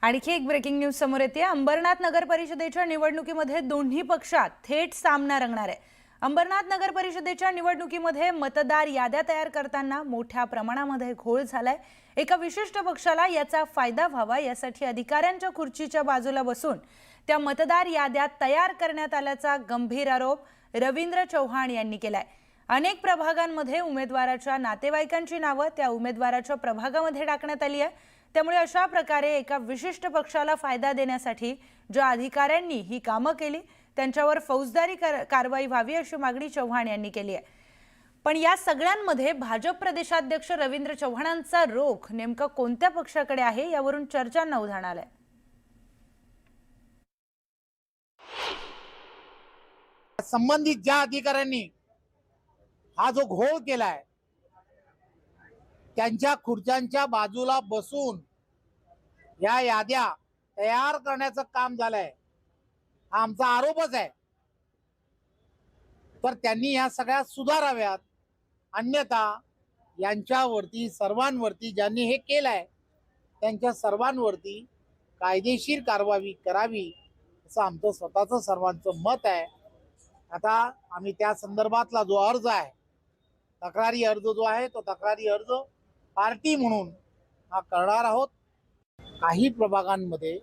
आणखी एक breaking news समोर येते। अंबरनाथ नगर परिषदेच्या निवडणुकीमध्ये दोन्ही पक्षात थेट सामना रंगणार आहे। अंबरनाथ नगर परिषदेच्या निवडणुकीमध्ये मतदार याद्या तयार करताना मोठ्या प्रमाणामध्ये घोळ झालाय। एका विशिष्ट पक्षाला याचा फायदा व्हावा यासाठी अधिकाऱ्यांच्या खुर्चीच्या बाजूला बसून त्या मतदार याद्या तयार करण्यात आल्याचा गंभीर आरोप रवींद्र चव्हाण यांनी केलाय। अनेक प्रभागांमध्ये उमेदवाराच्या नातेवाईकांची नावे त्या उमेदवाराच्या प्रभागामध्ये टाकण्यात आली आहे। त्यामुळे अशा प्रकारे एका विशिष्ट पक्षाला फायदा देण्यासाठी ज्या अधिकाऱ्यांनी ही कामे केली त्यांच्यावर फौजदारी कारवाई व्हावी अशी मागणी चव्हाण यांनी केली आहे। पण या सगळ्यांमध्ये भाजप प्रदेशाध्यक्ष रवींद्र चव्हाणांचा रोख नेमका कोणत्या पक्षाकडे आहे यावरून चर्चांना उधाण आलंय। संबंधित ज्या अधिकाऱ्यांनी हा जो घोळ केलाय त्यांच्या खुर्च्यांच्या बाजूला बसून या याद्या तयार करण्याचं काम झालंय, हा आमचा आरोपच आहे। तर त्यांनी या सगळ्या सुधाराव्यात, अन्यथा यांच्यावरती सर्वांवरती ज्यांनी हे केलंय त्यांच्या सर्वांवरती कायदेशीर कारवाई करावी असं आमचं स्वतःचं सर्वांचं मत आहे। आता आम्ही त्या संदर्भातला जो अर्ज आहे, तक्रारी अर्ज जो आहे तो तक्रारी अर्ज पार्टी म्हणून हा करणार आहोत। काही प्रभागांमध्ये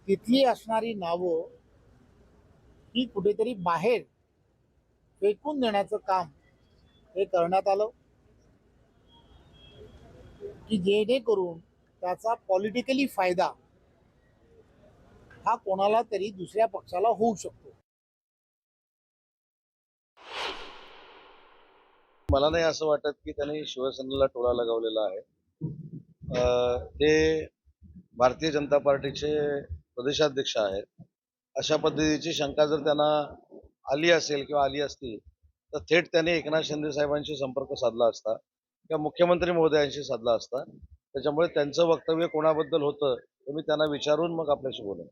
तिथली असणारी नावं ही कुठेतरी बाहेर फेकून देण्याचं काम हे करण्यात आलं की जेणेकरून त्याचा पॉलिटिकली फायदा हा कोणाला तरी दुसऱ्या पक्षाला होऊ शकतो। मला नाही असं वाटत की त्यांनी शिवसेनेला टोला लगावलेला आहे। ते भारतीय जनता पार्टीचे प्रदेशाध्यक्ष आहेत। अशा पद्धतीची शंका जर त्यांना आली असेल किंवा आली असती तर थेट त्यांनी एकनाथ शिंदे साहेबांशी संपर्क साधला असता किंवा मुख्यमंत्री महोदयांशी साधला असता। त्याच्यामुळे त्यांचं वक्तव्य कोणाबद्दल होतं ते मी त्यांना विचारून मग आपल्याशी बोलेन।